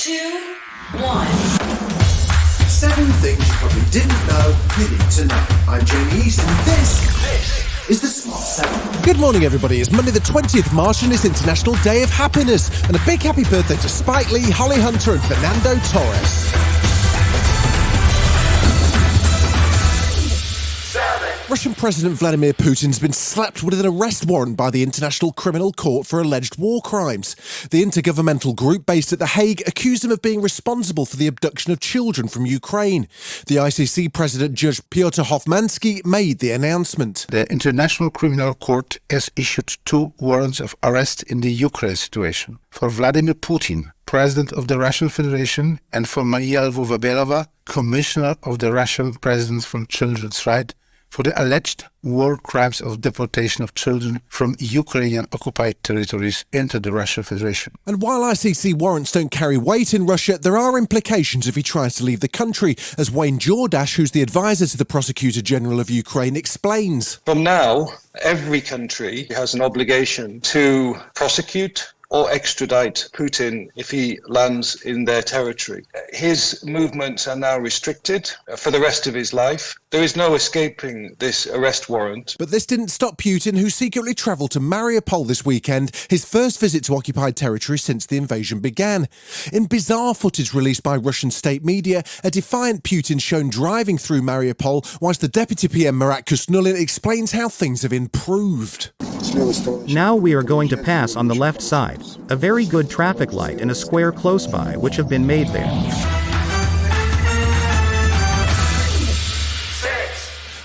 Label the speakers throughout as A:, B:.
A: 2, 1.
B: 7 things you probably didn't know you need to know. I'm Jamie East, and this is the Smart 7.
C: Good morning, everybody. It's Monday the 20th of March, and it's International Day of Happiness. And a big happy birthday to Spike Lee, Holly Hunter, and Fernando Torres. Russian President Vladimir Putin has been slapped with an arrest warrant by the International Criminal Court for alleged war crimes. The intergovernmental group based at The Hague accused him of being responsible for the abduction of children from Ukraine. The ICC President Judge Piotr Hofmansky made the announcement.
D: The International Criminal Court has issued 2 warrants of arrest in the Ukraine situation for Vladimir Putin, President of the Russian Federation, and for Maria Lvova-Belova, Commissioner of the Russian President for Children's Rights, for the alleged war crimes of deportation of children from Ukrainian occupied territories into the Russian Federation.
C: And while ICC warrants don't carry weight in Russia, there are implications if he tries to leave the country, as Wayne Jordash, who's the advisor to the Prosecutor General of Ukraine, explains.
E: From now, every country has an obligation to prosecute or extradite Putin if he lands in their territory. His movements are now restricted for the rest of his life. There is no escaping this arrest warrant.
C: But this didn't stop Putin, who secretly travelled to Mariupol this weekend, his first visit to occupied territory since the invasion began. In bizarre footage released by Russian state media, a defiant Putin shown driving through Mariupol, whilst the Deputy PM Marat Kusnulin explains how things have improved.
F: Now we are going to pass on the left side, a very good traffic light and a square close by which have been made there.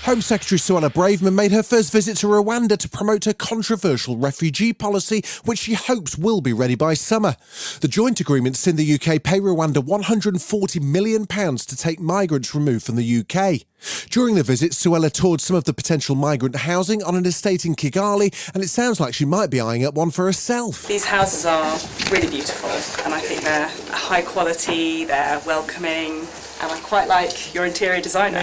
C: Home Secretary Suella Braverman made her first visit to Rwanda to promote her controversial refugee policy, which she hopes will be ready by summer. The joint agreement seen the UK pay Rwanda £140 million to take migrants removed from the UK. During the visit, Suella toured some of the potential migrant housing on an estate in Kigali, and it sounds like she might be eyeing up one for herself.
G: These houses are really beautiful, and I think they're high quality, they're welcoming, and I quite like your interior designer.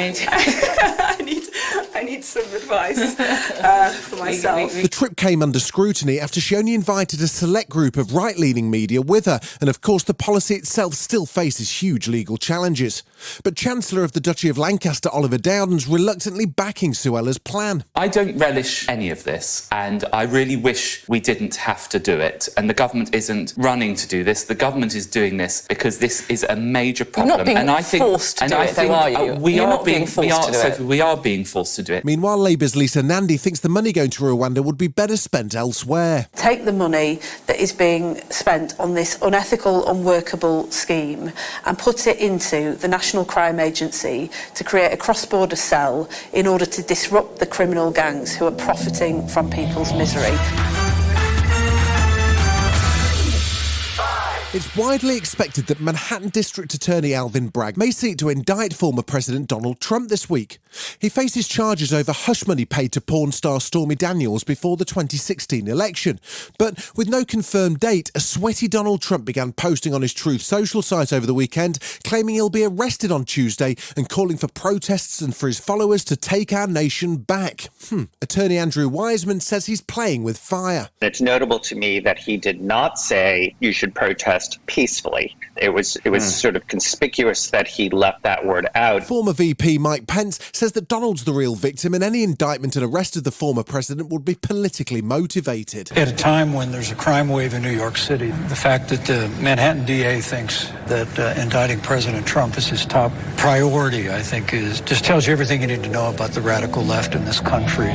G: I need some advice for myself.
C: The trip came under scrutiny after she only invited a select group of right-leaning media with her, and of course the policy itself still faces huge legal challenges. But Chancellor of the Duchy of Lancaster, Oliver Dowden's reluctantly backing Suella's plan.
H: I don't relish any of this, and I really wish we didn't have to do it. And the government isn't running to do this. The government is doing this because this is a major problem.
I: You're not being forced to do it, though, are you?
H: We
I: You're
H: are
I: not being forced to do it.
H: Sophie, we are being forced to do it.
C: Meanwhile, Labour's Lisa Nandy thinks the money going to Rwanda would be better spent elsewhere.
J: Take the money that is being spent on this unethical, unworkable scheme and put it into the National Crime Agency to create a cross-border cell in order to disrupt the criminal gangs who are profiting from people's misery.
C: It's widely expected that Manhattan District Attorney Alvin Bragg may seek to indict former President Donald Trump this week. He faces charges over hush money paid to porn star Stormy Daniels before the 2016 election. But with no confirmed date, a sweaty Donald Trump began posting on his Truth Social site over the weekend, claiming he'll be arrested on Tuesday and calling for protests and for his followers to take our nation back. Attorney Andrew Wiseman says he's playing with fire.
K: It's notable to me that he did not say you should protest peacefully. It was sort of conspicuous that he left that word out.
C: Former VP Mike Pence says that Donald's the real victim and any indictment and arrest of the former president would be politically motivated.
L: At a time when there's a crime wave in New York City, the fact that the Manhattan DA thinks that indicting President Trump is his top priority, I think, just tells you everything you need to know about the radical left in this country.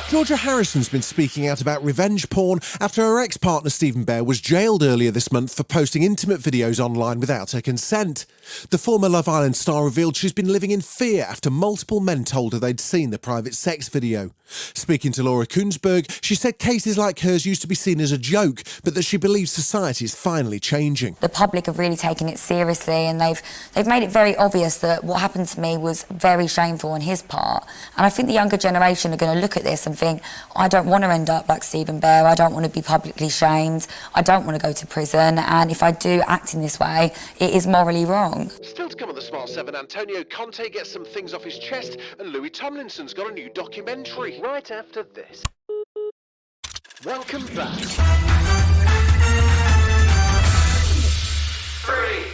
C: Georgia Harrison's been speaking out about revenge porn after her ex-partner Stephen Bear was jailed earlier this month for posting intimate videos online without her consent. The former Love Island star revealed she's been living in fear after multiple men told her they'd seen the private sex video. Speaking to Laura Kunsberg, she said cases like hers used to be seen as a joke, but that she believes society is finally changing.
M: The public have really taken it seriously, and they've made it very obvious that what happened to me was very shameful on his part. And I think the younger generation are going to look at this and think, I don't want to end up like Stephen Bear, I don't want to be publicly shamed, I don't want to go to prison, and if I do act in this way, it is morally wrong.
C: Still to come on the Smart 7, Antonio Conte gets some things off his chest, and Louis Tomlinson's got a new documentary. Right after this. Welcome back.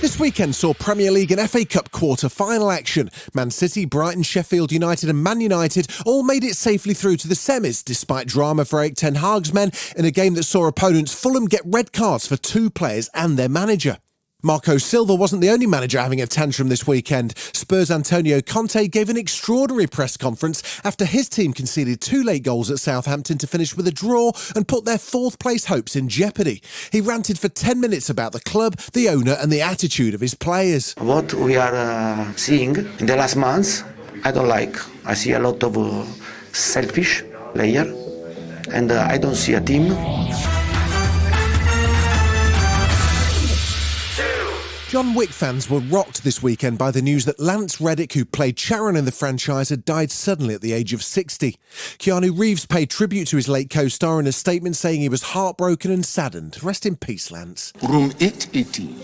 C: This weekend saw Premier League and FA Cup quarter-final action. Man City, Brighton, Sheffield United and Man United all made it safely through to the semis, despite drama for Erik ten Hag's men in a game that saw opponents Fulham get red cards for 2 players and their manager. Marco Silva wasn't the only manager having a tantrum this weekend. Spurs' Antonio Conte gave an extraordinary press conference after his team conceded 2 late goals at Southampton to finish with a draw and put their 4th place hopes in jeopardy. He ranted for 10 minutes about the club, the owner and the attitude of his players.
A: What we are seeing in the last months, I don't like. I see a lot of selfish player and I don't see a team.
C: John Wick fans were rocked this weekend by the news that Lance Reddick, who played Charon in the franchise, had died suddenly at the age of 60. Keanu Reeves paid tribute to his late co-star in a statement saying he was heartbroken and saddened. Rest in peace, Lance.
N: Room 880.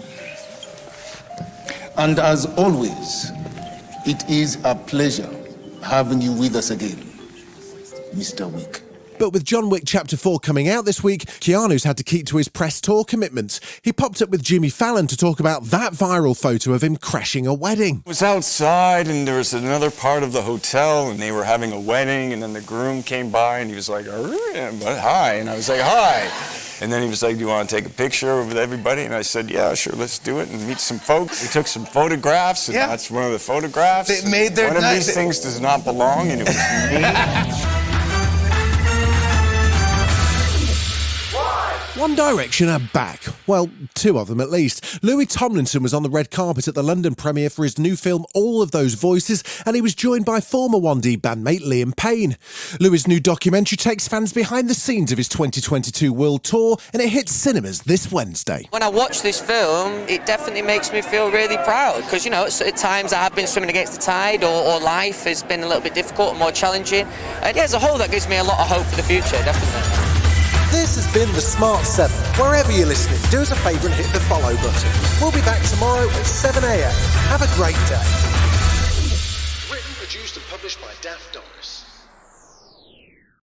N: And as always, it is a pleasure having you with us again, Mr. Wick.
C: But with John Wick Chapter 4 coming out this week, Keanu's had to keep to his press tour commitments. He popped up with Jimmy Fallon to talk about that viral photo of him crashing a wedding.
O: I was outside and there was another part of the hotel and they were having a wedding and then the groom came by and he was like, hi. And I was like, hi. And then he was like, do you want to take a picture with everybody? And I said, yeah, sure, let's do it and meet some folks. We took some photographs and that's one of the photographs.
P: They made their
O: One of these things does not belong and it was me.
C: One Direction are back. Well, 2 of them at least. Louis Tomlinson was on the red carpet at the London premiere for his new film All of Those Voices, and he was joined by former 1D bandmate Liam Payne. Louis' new documentary takes fans behind the scenes of his 2022 world tour, and it hits cinemas this Wednesday.
I: When I watch this film, it definitely makes me feel really proud because, you know, at times I have been swimming against the tide or life has been a little bit difficult and more challenging. And yeah, as a whole, that gives me a lot of hope for the future, definitely.
C: This has been The Smart 7. Wherever you're listening, do us a favour and hit the follow button. We'll be back tomorrow at 7 a.m. Have a great day.
B: Written, produced and published by Daft Dog.